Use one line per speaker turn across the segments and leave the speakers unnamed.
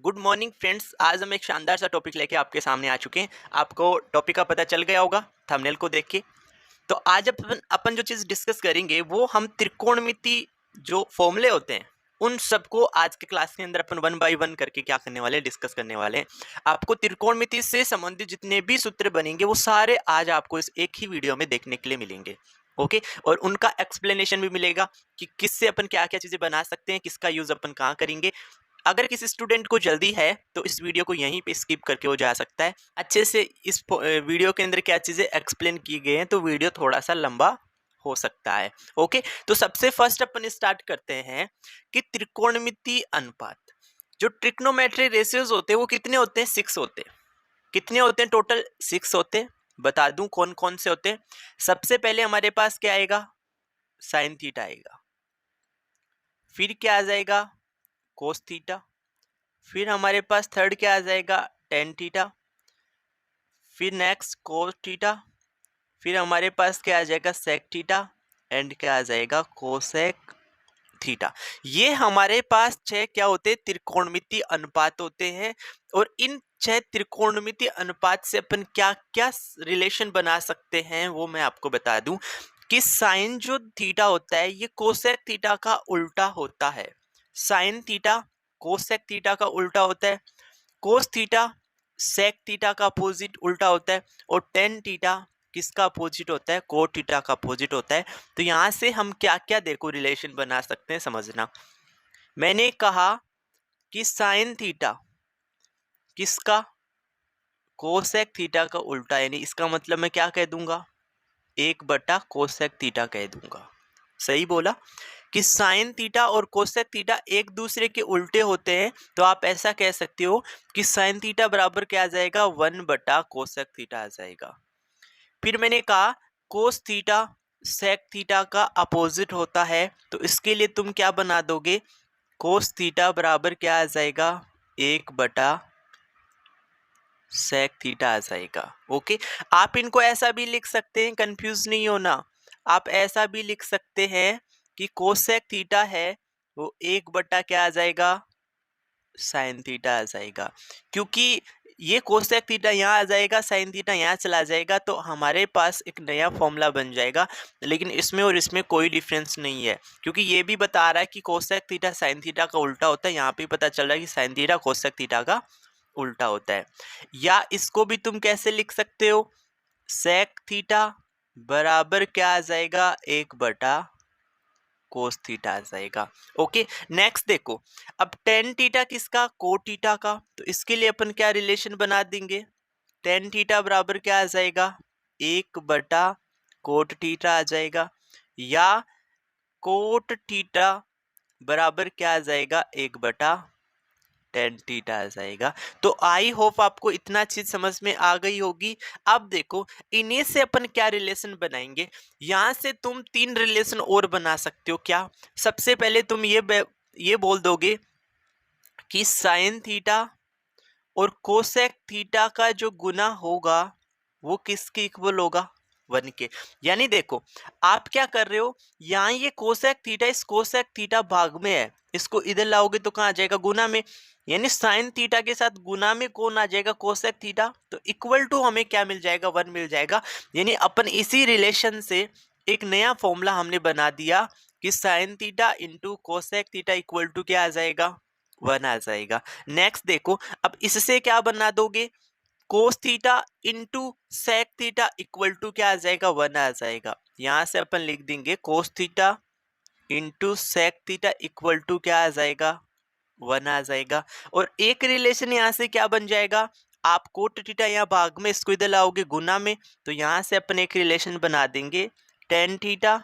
Good morning friends. आज हम एक शानदार सा टॉपिक लेके आपके सामने आ चुके हैं। आपको टॉपिक का पता चल गया होगा थंबनेल को देख के। तो आज अपन जो चीज़ डिस्कस करेंगे वो हम त्रिकोणमिति जो फॉर्मूले होते हैं उन सबको आज के क्लास के अंदर अपन वन बाय वन करके क्या करने वाले हैं, डिस्कस करने वाले हैं। आपको त्रिकोणमिति से संबंधित जितने भी सूत्र बनेंगे वो सारे आज आपको इस एक ही वीडियो में देखने के लिए मिलेंगे। ओके, और उनका एक्सप्लेनेशन भी मिलेगा कि किससे अपन क्या क्या चीज़ें बना सकते हैं, किसका यूज़ अपन कहाँ करेंगे। अगर किसी स्टूडेंट को जल्दी है तो इस वीडियो को यहीं पे स्किप करके वो जा सकता है। अच्छे से इस वीडियो के अंदर क्या चीज़ें एक्सप्लेन की गई हैं तो वीडियो थोड़ा सा लंबा हो सकता है। ओके, तो सबसे फर्स्ट अपन स्टार्ट करते हैं कि त्रिकोणमिति अनुपात। जो ट्रिग्नोमेट्री रेशियोज होते हैं वो कितने होते हैं? 6 होते हैं। कितने होते हैं टोटल? 6 होते हैं। बता दूं कौन कौन से होते हैं। सबसे पहले हमारे पास क्या आएगा? साइन थीटा आएगा। फिर क्या आ जाएगा? Cos theta. फिर हमारे पास थर्ड क्या आ जाएगा? Tan theta. फिर नेक्स्ट कोस थीटा। फिर हमारे पास क्या आ जाएगा? Sec theta. एंड क्या आ जाएगा? Cosec theta. ये हमारे पास 6 क्या होते हैं? त्रिकोणमिति अनुपात होते हैं। और इन 6 त्रिकोणमिति अनुपात से अपन क्या क्या रिलेशन बना सकते हैं वो मैं आपको बता दूं कि साइन जो थीटा होता है ये कोसेक थीटा का उल्टा होता है। साइन थीटा कोसेक थीटा का उल्टा होता है। कोस थीटा सेक थीटा का अपोजिट उल्टा होता है। और टेन थीटा किसका अपोजिट होता है? कोट थीटा का अपोजिट होता है। तो यहां से हम क्या क्या देखो रिलेशन बना सकते हैं, समझना। मैंने कहा कि साइन थीटा किसका? कोसेक थीटा का उल्टा, यानी इसका मतलब मैं क्या कह दूंगा? 1 बटा कोसेक थीटा कह दूंगा। सही बोला कि साइन थीटा और कोसेक थीटा एक दूसरे के उल्टे होते हैं। तो आप ऐसा कह सकते हो कि साइन थीटा बराबर क्या आ जाएगा? 1 बटा कोसेक थीटा आ जाएगा। फिर मैंने कहा कोस थीटा सेक थीटा का अपोजिट होता है। तो इसके लिए तुम क्या बना दोगे? कोस थीटा बराबर क्या आ जाएगा? 1 बटा सेक थीटा आ जाएगा। ओके, आप इनको ऐसा भी लिख सकते हैं, कंफ्यूज नहीं होना। आप ऐसा भी लिख सकते हैं कि कोसेक थीटा है वो 1 बटा क्या आ जाएगा? साइन थीटा आ जाएगा। क्योंकि ये कोसेक थीटा यहाँ आ जाएगा, साइन थीटा यहाँ चला जाएगा, तो हमारे पास एक नया फॉर्मूला बन जाएगा। लेकिन इसमें और इसमें कोई डिफरेंस नहीं है, क्योंकि ये भी बता रहा है कि कोसेक थीटा साइन थीटा का उल्टा होता है। यहाँ पे पता चल रहा है कि साइन थीटा कोसेक थीटा का उल्टा होता है। या इसको भी तुम कैसे लिख सकते हो? सेक थीटा बराबर क्या आ जाएगा? 1 बटा कोस थीटा आ जाएगा। ओके, नेक्स्ट देखो, अब टेन थीटा किसका? कोट थीटा का। तो इसके लिए अपन क्या रिलेशन बना देंगे? टेन थीटा बराबर क्या आ जाएगा? 1 बटा कोट थीटा आ जाएगा। या कोट थीटा बराबर क्या आ जाएगा? 1 बटा टेन थीटा आ जाएगा। तो आई होप आपको इतना चीज समझ में आ गई होगी। अब देखो इन्हीं से अपन क्या रिलेशन बनाएंगे। यहां से तुम 3 रिलेशन और बना सकते हो। क्या? सबसे पहले तुम ये बोल दोगे कि साइन थीटा और कोसेक थीटा का जो गुना होगा वो किसके इक्वल होगा? 1 के। यानी देखो आप क्या कर रहे हो, यहाँ ये कोसेक थीटा इस कोसेक थीटा भाग में है, इसको इधर लाओगे तो कहाँ आ जाएगा? गुना में। यानी साइन थीटा के साथ गुना में कौन आ जाएगा? Cosec theta. तो इक्वल टू हमें क्या मिल जाएगा? 1 मिल जाएगा। यानी अपन इसी रिलेशन से एक नया फॉर्मूला हमने बना दिया कि sine theta into cosec theta equal to क्या आ जाएगा? 1 आ जाएगा। नेक्स्ट देखो, अब इससे क्या बना दोगे? Cos theta into sec theta equal to क्या आ जाएगा? 1 आ जाएगा। यहां से अपन लिख देंगे cos theta into sec theta equal to क्या आ जाएगा? 1 आ जाएगा। और एक रिलेशन यहां से क्या बन जाएगा? आप कोट थीटा यहाँ भाग में, इसको इधर लाओगे गुना में, तो यहां से अपन एक रिलेशन बना देंगे tan theta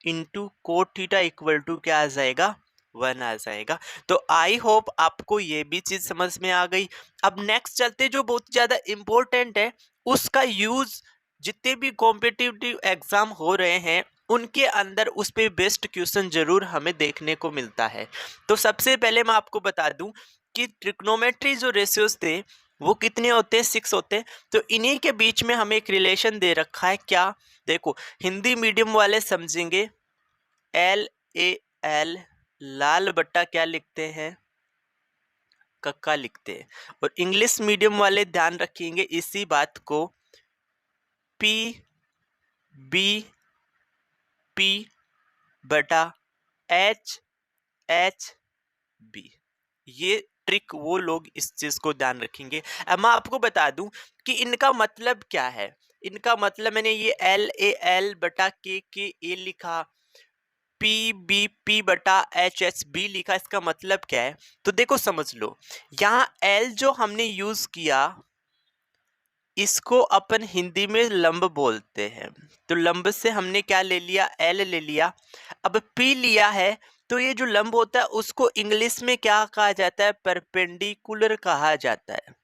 into cot theta equal to क्या आ जाएगा? 1 आ जाएगा। तो आई होप आपको ये भी चीज समझ में आ गई। अब नेक्स्ट चलते, जो बहुत ज्यादा इंपॉर्टेंट है, उसका यूज जितने भी कॉम्पिटिटिव एग्जाम हो रहे हैं उनके अंदर उस पे बेस्ट क्वेश्चन जरूर हमें देखने को मिलता है। तो सबसे पहले मैं आपको बता दूं कि ट्रिग्नोमेट्री जो रेशियोज थे वो कितने होते हैं? 6 होते हैं। तो इन्हीं के बीच में हमें एक रिलेशन दे रखा है। क्या? देखो हिंदी मीडियम वाले समझेंगे, LAL लाल बट्टा क्या लिखते हैं? कक्का लिखते हैं। और इंग्लिश मीडियम वाले ध्यान रखेंगे इसी बात को, पी बी पी बटा एच एच बी। ये ट्रिक वो लोग इस चीज को ध्यान रखेंगे। अब मैं आपको बता दूं कि इनका मतलब क्या है। इनका मतलब मैंने ये एल ए एल बटा के ए लिखा, पी बी पी बटा एच एच बी लिखा, इसका मतलब क्या है। तो देखो समझ लो, यहाँ एल जो हमने यूज किया इसको अपन हिंदी में लंब बोलते हैं। तो लंब से हमने क्या ले लिया, एल ले लिया। अब पी लिया है, तो ये जो लंब होता है उसको इंग्लिश में क्या कहा जाता है, परपेंडिकुलर कहा जाता है।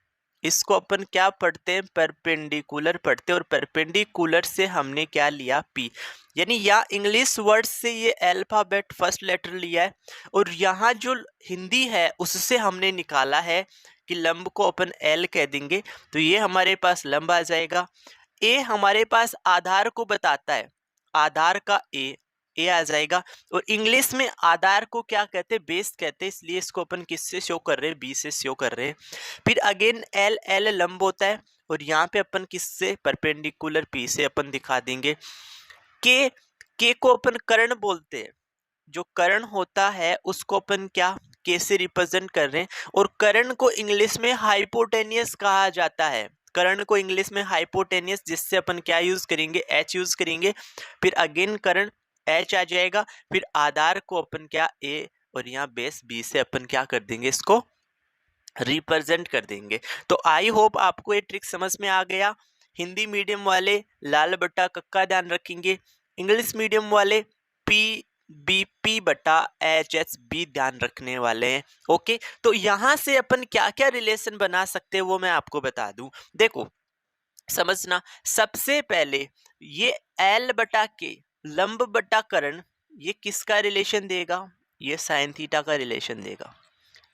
इसको अपन क्या पढ़ते हैं, परपेंडिकुलर पढ़ते हैं। और परपेंडिकुलर से हमने क्या लिया, पी। यानी या इंग्लिश वर्ड से ये अल्फाबेट फर्स्ट लेटर लिया है, और यहाँ जो हिंदी है उससे हमने निकाला है कि लंब को अपन एल कह देंगे। तो ये हमारे पास लंब आ जाएगा। ए हमारे पास आधार को बताता है, आधार का ए आ जाएगा। और इंग्लिश में आधार को क्या कहते हैं, बेस कहते हैं, इसलिए इसको अपन किससे शो कर रहे हैं, बी से शो कर रहे हैं। फिर अगेन एल एल लंब होता है, और यहाँ पे अपन किससे, परपेंडिकुलर पी से अपन दिखा देंगे। के को अपन कर्ण बोलते हैं। जो कर्ण होता है उसको अपन क्या, के से रिप्रेजेंट कर रहे हैं। और कर्ण को इंग्लिश में हाइपोटेनियस कहा जाता है। कर्ण को इंग्लिश में हाइपोटेनियस, जिससे अपन क्या यूज करेंगे, एच यूज करेंगे। फिर अगेन कर्ण एच आ जाएगा। फिर आधार को अपन क्या, ए, और यहाँ बेस बी से अपन क्या कर देंगे, इसको रिप्रेजेंट कर देंगे। तो आई होप आपको ये ट्रिक समझ में आ गया। हिंदी मीडियम वाले लाल बट्टा कक्का ध्यान रखेंगे, इंग्लिश मीडियम वाले पी बी पी बटा एच एच बी ध्यान रखने वाले हैं। ओके, तो यहां से अपन क्या क्या रिलेशन बना सकते हैं वो मैं आपको बता दूं। देखो समझना, सबसे पहले ये एल बटा के लंब बटा कर्ण, ये किसका रिलेशन देगा, ये साइन थीटा का रिलेशन देगा।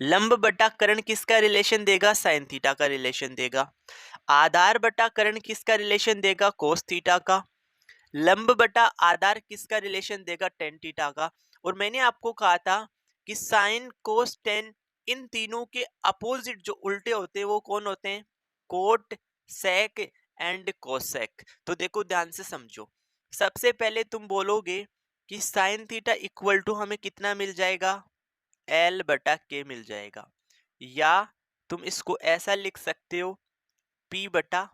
लंब बटा कर्ण किसका रिलेशन देगा, साइन थीटा का रिलेशन देगा। आधार बटा कर्ण किसका रिलेशन देगा, कोस थीटा का। लंब बटा आधार किसका रिलेशन देगा, टेन थीटा का। और मैंने आपको कहा था कि साइन कोस टेन इन तीनों के अपोजिट जो उल्टे होते हैं वो कौन होते हैं, कोट सेक एंड कोसेक। तो देखो ध्यान से समझो, सबसे पहले तुम बोलोगे कि साइन थीटा इक्वल टू हमें कितना मिल जाएगा, एल बटा के मिल जाएगा। या तुम इसको ऐसा लिख सकते हो, पी बटा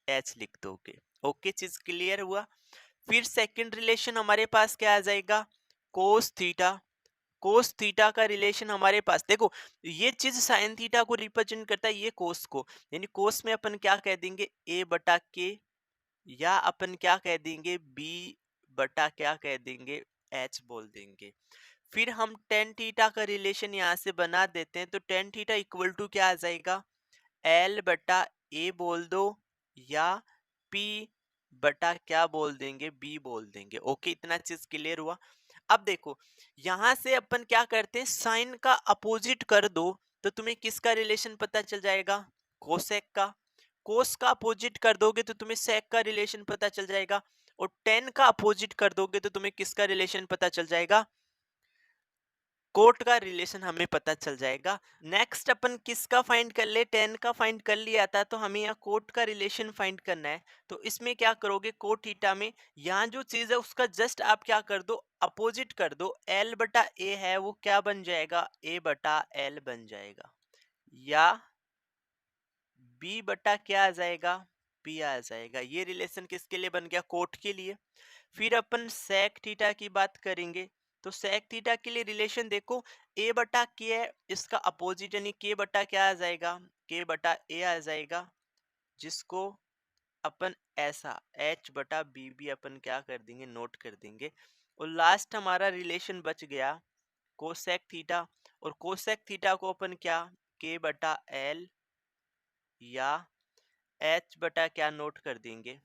एच लिख दोगे। ओके, चीज क्लियर हुआ। फिर सेकंड रिलेशन हमारे पास क्या आ जाएगा, कोस थीटा। कोस थीटा का रिलेशन हमारे पास, देखो ये चीज साइन थीटा को रिप्रेजेंट करता है, ये कोस को। यानी कोस में अपन क्या कह देंगे, ए बटा के, या अपन क्या कह देंगे, बी बटा क्या कह देंगे, एच बोल देंगे। फिर हम टेन थीटा का रिलेशन यहाँ से बना देते हैं, तो टेन थीटा इक्वल टू क्या आ जाएगा, एल बटा ए बोल दो, या पी बटा क्या बोल देंगे, बी बोल देंगे। ओके, इतना चीज क्लियर हुआ। अब देखो यहां से अपन क्या करते हैं, साइन का अपोजिट कर दो, तो तुम्हें किसका रिलेशन पता चल जाएगा, कोसेक का। कोस का अपोजिट कर दोगे तो तुम्हें सेक का रिलेशन पता चल जाएगा। और टेन का अपोजिट कर दोगे तो तुम्हें किसका रिलेशन पता चल जाएगा, कोट का रिलेशन हमें पता चल जाएगा। नेक्स्ट अपन किसका फाइंड कर ले, टेन का फाइंड कर लिया था, तो हमें यहाँ कोट का रिलेशन फाइंड करना है। तो इसमें क्या करोगे, कोट थीटा में यहाँ जो चीज है उसका जस्ट आप क्या कर दो, अपोजिट कर दो। एल बटा ए है वो क्या बन जाएगा, ए बटा एल बन जाएगा। या बी बटा क्या आ जाएगा, पी आ जाएगा। ये रिलेशन किसके लिए बन गया, कोट के लिए। फिर अपन सेक थीटा की बात करेंगे, तो सेक थीटा के लिए रिलेशन देखो, ए बटा के है, इसका अपोजिट यानी के बटा क्या आ जाएगा, के बटा ए आ जाएगा, जिसको अपन ऐसा एच बटा बी भी अपन क्या कर देंगे, नोट कर देंगे। और लास्ट हमारा रिलेशन बच गया कोसेक थीटा। और कोसेक थीटा को अपन क्या, के बटा एल या एच बटा क्या नोट कर देंगे,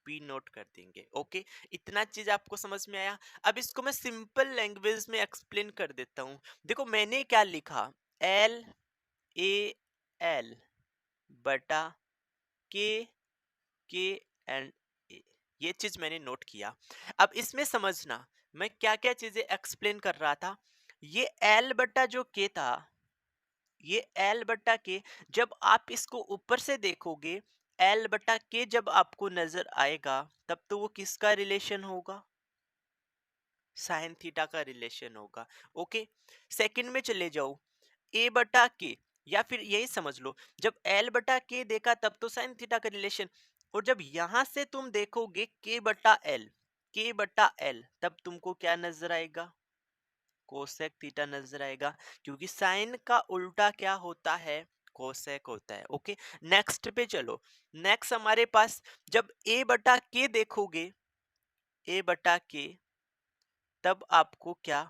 पी नोट कर देंगे। ओके, इतना चीज आपको समझ में आया। अब इसको मैं सिंपल लैंग्वेज में एक्सप्लेन कर देता हूं। देखो मैंने क्या लिखा, एल ए एल बटा के के एंड ए, ये चीज मैंने नोट किया। अब इसमें समझना मैं क्या क्या चीजें एक्सप्लेन कर रहा था। ये एल बटा जो के था, ये एल बटा के, जब आप इसको ऊपर से देखोगे, एल बटा के जब आपको नजर आएगा, तब तो वो किसका रिलेशन होगा? साइन थीटा का रिलेशन होगा। ओके, सेकंड में चले जाओ, ए बटा के, या फिर यही समझ लो, जब एल बटा के देखा तब तो साइन थीटा का रिलेशन, और जब यहां से तुम देखोगे के बटा एल, तब तुमको क्या नजर आएगा? कोसेक थीटा नजर आएगा, क्योंकि साइन का उल्टा क्या होता है? कोसेक होता है। ओके, नेक्स्ट पे चलो। नेक्स्ट हमारे पास, जब ए बटा के देखोगे, ए बटा के, तब आपको क्या?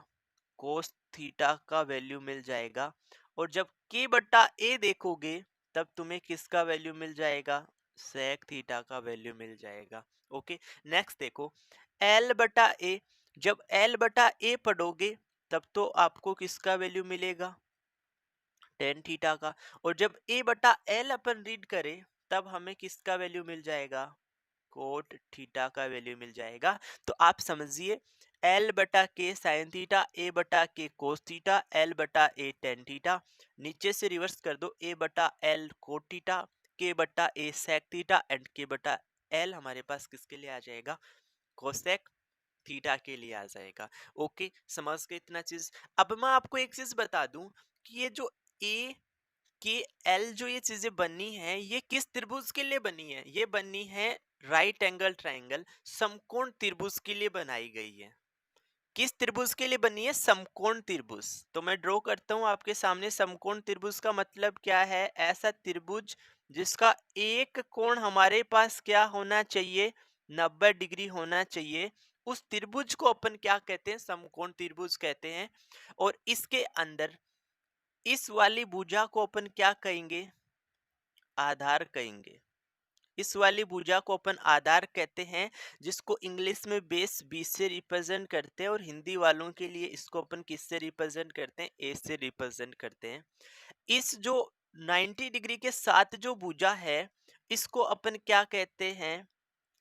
कोस थीटा का वैल्यू मिल जाएगा। और जब के बटा ए देखोगे, तब तुम्हें किसका वैल्यू मिल जाएगा? सेक थीटा का वैल्यू मिल जाएगा। ओके, नेक्स्ट देखो, एल बटा ए, जब एल बटा ए पढ़ोगे, तब तो आपको किसका वैल्यू मिलेगा? टेन थीटा का। और जब ए बटा एल अपन रीड करें, तब हमें किसका वैल्यू मिल जाएगा? कोट थीटा का वैल्यू मिल जाएगा। तो आप समझिए, एल बटा के साइन थीटा, ए बटा के कोस थीटा, एल बटा ए टेन थीटा। नीचे से रिवर्स कर दो, ए बटा एल कोट थीटा, के बटा ए सेक थीटा, एंड के बटा एल हमारे पास किसके लिए आ जाएगा? कोसेक थीटा के लिए आ जाएगा। ओके, समझ गए इतना चीज? अब मैं आपको एक चीज बता दूं कि ये जो ए के एल जो ये चीजें बनी है, ये किस त्रिभुज के लिए बनी है? ये बनी है राइट एंगल ट्रायंगल, समकोण त्रिभुज के लिए बनाई गई है। किस त्रिभुज के लिए बनी है? समकोण त्रिभुज। तो मैं ड्रॉ करता हूं आपके सामने। समकोण त्रिभुज का मतलब क्या है? ऐसा त्रिभुज जिसका एक कोण हमारे पास क्या होना चाहिए? 90 डिग्री होना चाहिए। उस त्रिभुज को अपन क्या कहते हैं? समकोण त्रिभुज कहते हैं। और इसके अंदर इस वाली भुजा को अपन क्या कहेंगे? आधार कहेंगे। इस वाली भुजा को अपन आधार कहते हैं, जिसको इंग्लिश में बेस बी से रिप्रेजेंट करते हैं, और हिंदी वालों के लिए इसको अपन किससे रिप्रेजेंट करते हैं? ए से रिप्रेजेंट करते हैं। इस जो 90 डिग्री के साथ जो भुजा है, इसको अपन क्या कहते हैं?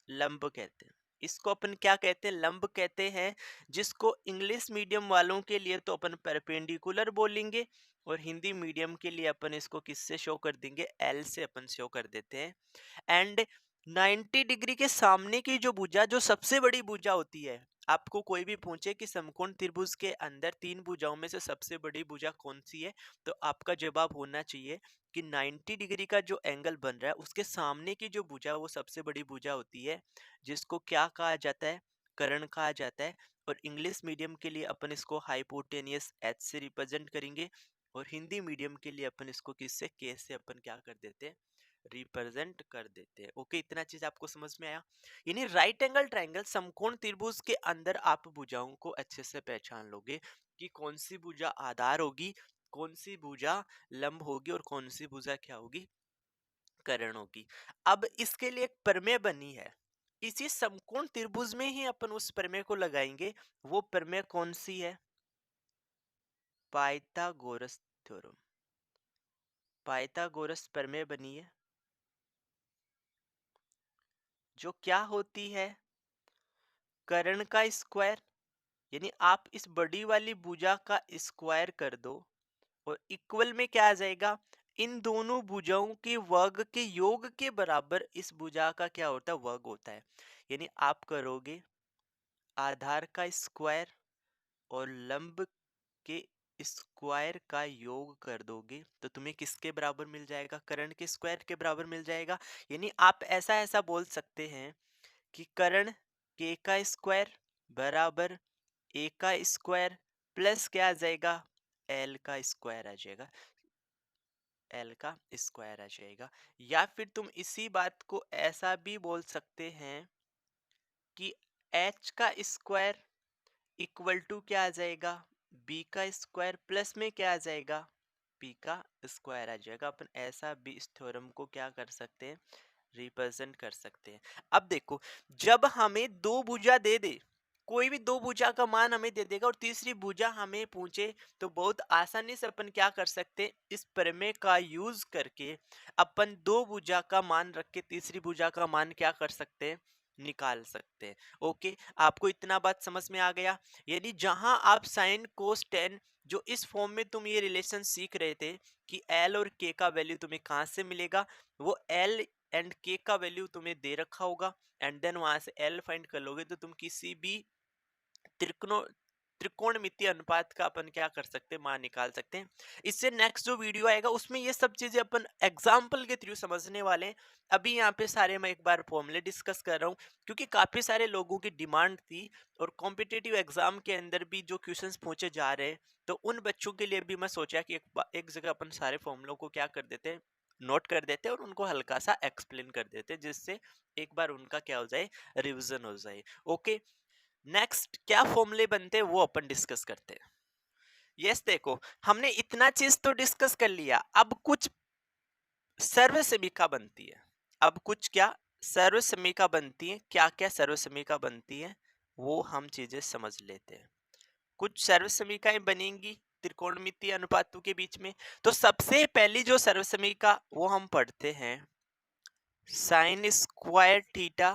लंब कहते हैं। इसको अपन क्या कहते हैं? लंब कहते हैं। जिसको इंग्लिश मीडियम वालों के लिए तो अपन परपेंडिकुलर बोलेंगे, और हिंदी मीडियम के लिए अपन इसको किससे शो कर देंगे? एल से अपन शो कर देते हैं। एंड 90 डिग्री के सामने की जो भुजा, जो सबसे बड़ी भुजा होती है, आपको कोई भी पूछे कि समकोण त्रिभुज के अंदर तीन भुजाओं में से सबसे बड़ी भुजा कौन सी है, तो आपका जवाब होना चाहिए कि 90 डिग्री का जो एंगल बन रहा है, उसके सामने की जो भुजा वो सबसे बड़ी भुजा होती है, जिसको क्या कहा जाता है? कर्ण कहा जाता है। और इंग्लिश मीडियम के लिए अपन इसको हाइपोटेनियस एच से रिप्रेजेंट करेंगे, और हिंदी मीडियम के लिए अपन इसको किससे? के से अपन क्या कर देते हैं? रिप्रेजेंट कर देते हैं। ओके, इतना चीज आपको समझ में आया? यानी राइट एंगल ट्रायंगल, समकोण त्रिभुज के अंदर आप भुजाओं को अच्छे से पहचान लोगे कि कौन सी भुजा आधार होगी, कौन सी भुजा लंब होगी, और कौन सी भुजा क्या होगी? कर्ण होगी। अब इसके लिए एक प्रमेय बनी है, इसी समकोण त्रिभुज में ही अपन उस प्रमेय को लगाएंगे। वो प्रमेय कौन सी है? Pythagoras theorem. पाइथागोरस प्रमेय बनी है, जो क्या होती है? कर्ण का स्क्वायर, यानी आप इस बड़ी वाली भुजा का स्क्वायर कर दो, और इक्वल में क्या आ जाएगा? इन दोनों भुजाओं के वर्ग के योग के बराबर इस भुजा का क्या होता है? वर्ग होता है। यानी आप करोगे आधार का स्क्वायर और लंब के स्क्वायर का योग कर दोगे, तो तुम्हें किसके बराबर मिल जाएगा? कर्ण के स्क्वायर के बराबर मिल जाएगा। यानी आप ऐसा ऐसा बोल सकते हैं कि कर्ण के का स्क्वायर बराबर ए का स्क्वायर प्लस क्या आ जाएगा? एल का स्क्वायर आ जाएगा। एल का स्क्वायर आ जाएगा। या फिर तुम इसी बात को ऐसा भी बोल सकते हैं कि एच का स्क्वायर इक्वल टू क्या आ जाएगा? बी का स्क्वायर प्लस में क्या आ जाएगा? पी का स्क्वायर आ जाएगा। अपन ऐसा भी इस थ्योरम को क्या कर सकते हैं? रिप्रेजेंट कर सकते हैं। अब देखो, जब हमें दो भुजा दे दे, कोई भी दो भुजा का मान हमें दे देगा, और तीसरी भुजा हमें पूछे, तो बहुत आसानी से अपन क्या कर सकते हैं? इस प्रमेय का यूज करके अपन दो भुजा का मान रख के तीसरी भुजा का मान क्या कर सकते हैं? निकाल सकते हैं। ओके, आपको इतना बात समझ में आ गया। यानी जहां आप साइन कोस टेन, जो इस फॉर्म में तुम ये रिलेशन सीख रहे थे कि एल और के का वैल्यू तुम्हें कहाँ से मिलेगा, वो एल एंड के का वैल्यू तुम्हें दे रखा होगा, एंड देन वहां से एल फाइंड कर लोगे तो तुम किसी भी त्रिकोण त्रिकोणमितीय अनुपात का अपन क्या कर सकते हैं, मान निकाल सकते हैं। इससे नेक्स्ट जो वीडियो आएगा उसमें ये सब चीजें अपन एग्जाम्पल के थ्रू समझने वाले हैं। अभी यहाँ पे सारे मैं एक बार फॉर्मूले डिस्कस कर रहा हूँ, क्योंकि काफी सारे लोगों की डिमांड थी और कॉम्पिटिटिव एग्जाम के अंदर भी जो क्वेश्चंस पूछे जा रहे हैं, तो उन बच्चों के लिए भी मैं सोचा कि एक जगह अपन सारे फॉर्मूलों को क्या कर देते हैं, नोट कर देते हैं और उनको हल्का सा एक्सप्लेन कर देते हैं, जिससे एक बार उनका क्या हो जाए, रिविजन हो जाए। ओके, नेक्स्ट क्या फॉर्मूले बनते हैं वो अपन डिस्कस करते हैं। यस, देखो हमने इतना चीज तो डिस्कस कर लिया, अब कुछ सर्वसमीका बनती है। अब कुछ क्या सर्वसमीका बनती है, क्या क्या सर्वसमीका बनती है वो हम चीजें समझ लेते हैं। कुछ सर्वसमीकाएं बनेंगी त्रिकोणमितीय अनुपातों के बीच में। तो सबसे पहली जो सर्वसमीका वो हम पढ़ते हैं, sine square theta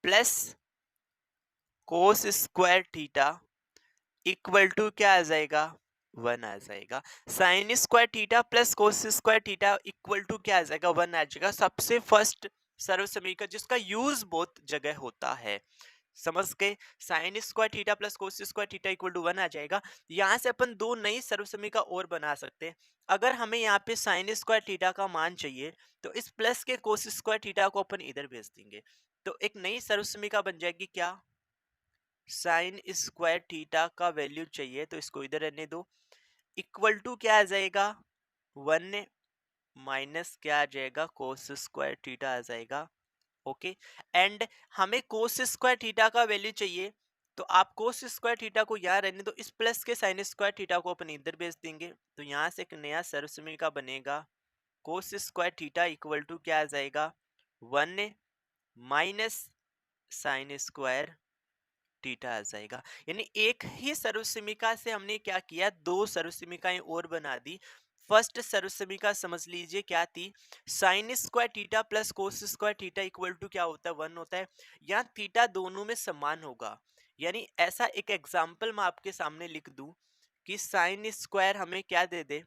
plus cos square theta equal to क्या आ जाएगा, 1 आ जाएगा। Sine square theta plus cos square theta equal to क्या आ जाएगा, 1 आ जाएगा। सबसे फर्स्ट सर्व समीकरण जिसका यूज बहुत जगह होता है, समझ गए। Sine square theta plus cos square theta equal to 1 आ जाएगा। यहाँ से अपन दो नई सर्व समीकरण और बना सकते हैं। अगर हमें यहाँ पे साइन स्क्वायर थीटा का मान चाहिए तो इस प्लस के कोस स्क्वायर थीटा को अपन इधर भेज देंगे, तो एक नई सर्व समीकरण बन जाएगी क्या, साइन स्क्वायर थीटा का वैल्यू चाहिए तो इसको इधर रहने दो, इक्वल टू क्या आ जाएगा, 1 माइनस क्या आ जाएगा, कोस स्क्वायर थीटा आ जाएगा। ओके, एंड हमें कोस स्क्वायर थीटा का वैल्यू चाहिए, तो आप कोस स्क्वायर थीटा को यहाँ रहने दो, इस प्लस के साइन स्क्वायर थीटा को अपन इधर भेज देंगे, तो यहाँ से एक नया सर्वसमीका बनेगा, cos square theta equal to क्या आ जाएगा, 1 माइनस साइन स्क्वायर थीटा आ जाएगा। यानी एक ही सर्वसमीका से हमने क्या किया, दो सर्वसमीकाएं और बना दी। फर्स्ट सर्वसमीका समझ लीजिए क्या थी, sine square theta plus cos square theta equal to क्या होता है, 1 होता है। यहाँ थीटा दोनों में समान होगा, यानी ऐसा एक एग्जाम्पल मैं आपके सामने लिख दूं कि साइन स्क्वायर हमें क्या दे दे,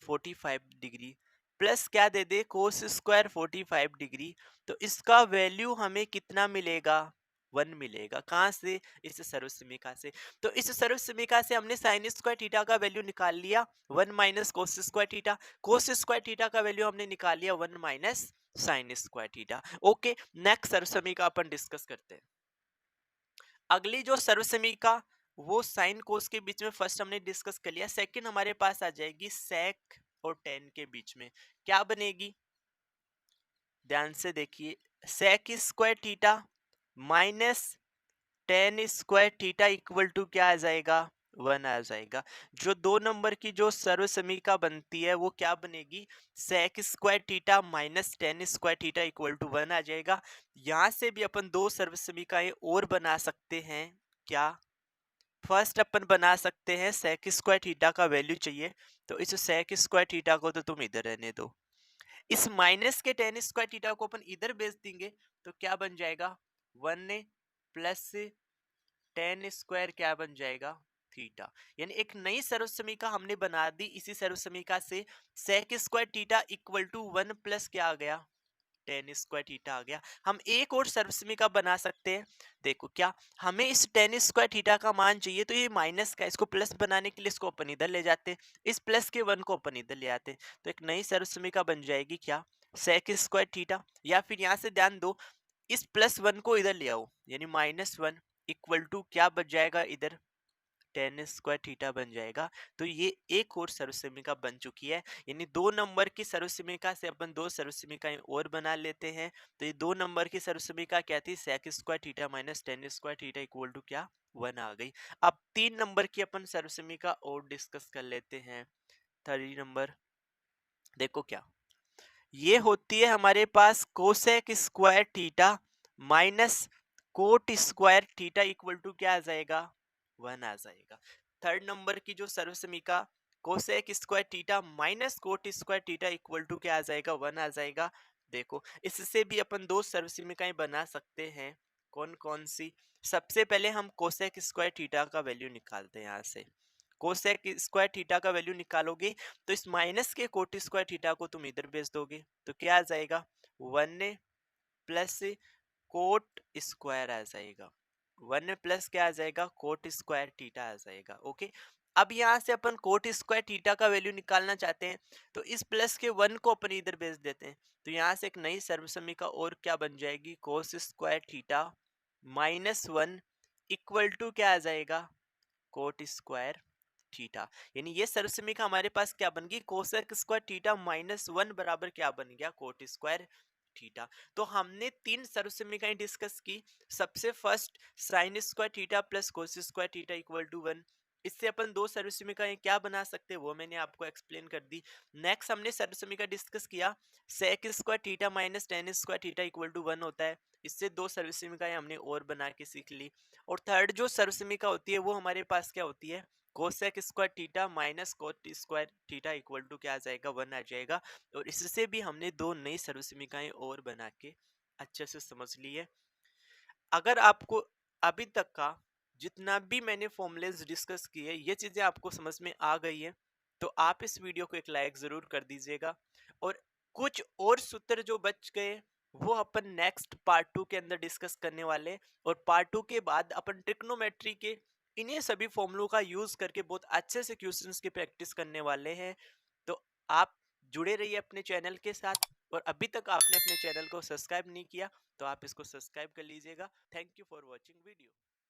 45 डिग्री, प्लस क्या दे दे, कोस स्क्वायर 45 डिग्री, तो इसका वैल्यू हमें कितना मिलेगा, 1 मिलेगा। कहाँ से, इस सर्वसमीका से। तो इस सर्वसमीका से हमने साइन स्क्वायर थीटा का वैल्यू निकाल लिया, 1 minus cos square theta. Cos square theta का वैल्यू हमने निकाल लिया 1 minus sine square theta. Okay, next सर्वसमीका अपन डिस्कस करते हैं। अगली जो सर्वसमीका वो साइन कोस के बीच में फर्स्ट हमने डिस्कस कर लिया। सेकंड हमारे पास आ जाएगी सेक और टेन के बीच में, क्या बनेगी, ध्यान से देखिए, sec square theta minus tan square theta equal to क्या आ जाएगा, 1 आ जाएगा। जो दो नंबर की जो सर्व समीका बनती है वो क्या बनेगी, sec square theta minus tan square theta equal to 1 आ जाएगा। यहां से भी अपन दो सर्व समीकाएं और बना सकते हैं, क्या, फर्स्ट अपन बना सकते हैं सेक स्क्वायर थीटा का वैल्यू चाहिए, तो इस सेक स्क्वायर थीटा को तो तुम इधर रहने दो, इस माइनस के टेन स्क्वायर थीटा को अपन इधर भेज देंगे, तो क्या बन जाएगा, 1 प्लस टेन स्क्वायर क्या बन जाएगा, थीटा। यानी एक नई सर्वसमीका हमने बना दी इसी सर्वसमीका से, sec square theta equal to 1 plus क्या आ गया, टेन स्क्वायर थीटा आ गया। हम एक और सर्वसमीका बना सकते हैं, देखो क्या, हमें इस टेन स्क्वायर थीटा का मान चाहिए, तो ये माइनस का, इसको प्लस बनाने के लिए इसको अपन इधर ले जाते, इस प्लस के 1 को अपन इधर ले आते, तो एक नई सर्वसमीका बन जाएगी क्या, सेक स्क्वायर थीटा। या फिर यहाँ से ध्यान दो, इस प्लस 1 को इधर ले आओ, यानी -1 इक्वल टू क्या बच जाएगा इधर, टेन स्क्वायर थीटा बन जाएगा। तो ये एक और सर्वसमीका बन चुकी है। यानी दो नंबर की सर्वसमीका से अपन दो सर्वसमीकाएं और बना लेते हैं। तो ये दो नंबर की सर्वसमीका क्या थी, sec square theta minus tan square theta equal to क्या, 1 आ गई। अब 3 नंबर की अपन सर्वसमीका और डिस्कस कर लेते हैं। 3 नंबर देखो क्या, ये होती है हमारे पास cosec square theta minus cot square theta equal to क्या आ जाएगा, 1 आ जाएगा। थर्ड नंबर की जो सर्वसमीका cosec square theta minus cot square theta equal to क्या आ जाएगा, 1 आ जाएगा। देखो इससे भी अपन दो सर्वसमीकरण बना सकते हैं। कौन कौन सी? सबसे पहले हम कोसेक स्क्वायर थीटा का वैल्यू निकालते हैं। यहाँ से कोसेक स्क्वायर थीटा का वैल्यू निकालोगे तो इस माइनस के कोट स्क्वायर थीटा को तुम इधर भेज दोगे तो क्या आ जाएगा? 1 प्लस कोट स्क्वायर आ जाएगा। 1 प्लस क्या आ जाएगा? कोट स्क्वायर थीटा आ जाएगा। ओके, अब यहाँ से अपन कोट स्क्वायर थीटा का वैल्यू निकालना चाहते हैं तो इस प्लस के 1 को अपन इधर भेज देते हैं तो यहाँ से एक नई सर्वसमीकरण और क्या बन जाएगी? Cos square theta -1 equal to क्या आ जाएगा? Cot square theta. यानी ये सर्वसमीकरण हमारे पास क्या बन गई? कोसेक स्क्वायर थीटा -1 बराबर क्या बन गया? Cot square theta. तो हमने तीन सर्वसमीकरण डिस्कस की। सबसे first sine square theta plus cos square theta equal to 1। इससे अपन दो सर्वसमीकरण क्या बना सकते हैं वो मैंने आपको एक्सप्लेन कर दी। नेक्स्ट हमने सर्वसमीकरण डिस्कस किया sec square theta minus tan square theta equal to 1 होता है। इससे दो सर्वसमीकरण हमने और बना के सीख ली। और थर्ड जो सर्वसमीकरण होती है वो हमारे पास क्या होती है? Cosec square theta minus cot square theta equal to क्या आ जाएगा? 1 आ जाएगा। और इससे भी हमने दो नई सर्वसमीकरण और बना के अच्छे से समझ ली है। अगर आपको अभी तक का जितना भी मैंने फॉर्मूलेस डिस्कस किए ये चीजें आपको समझ में आ गई है तो आप इस वीडियो को एक लाइक जरूर कर दीजिएगा। और कुछ और सूत्र जो बच गए वो अपन नेक्स्ट पार्ट 2 के अंदर डिस्कस करने वाले हैं। और पार्ट 2 के बाद अपन ट्रिग्नोमेट्री के इन्हीं सभी फॉर्मूलों का यूज करके बहुत अच्छे से क्वेश्चंस की प्रैक्टिस करने वाले हैं। तो आप जुड़े रहिए अपने चैनल के साथ। और अभी तक आपने अपने चैनल को सब्सक्राइब नहीं किया तो आप इसको सब्सक्राइब कर लीजिएगा। Thank you for watching video.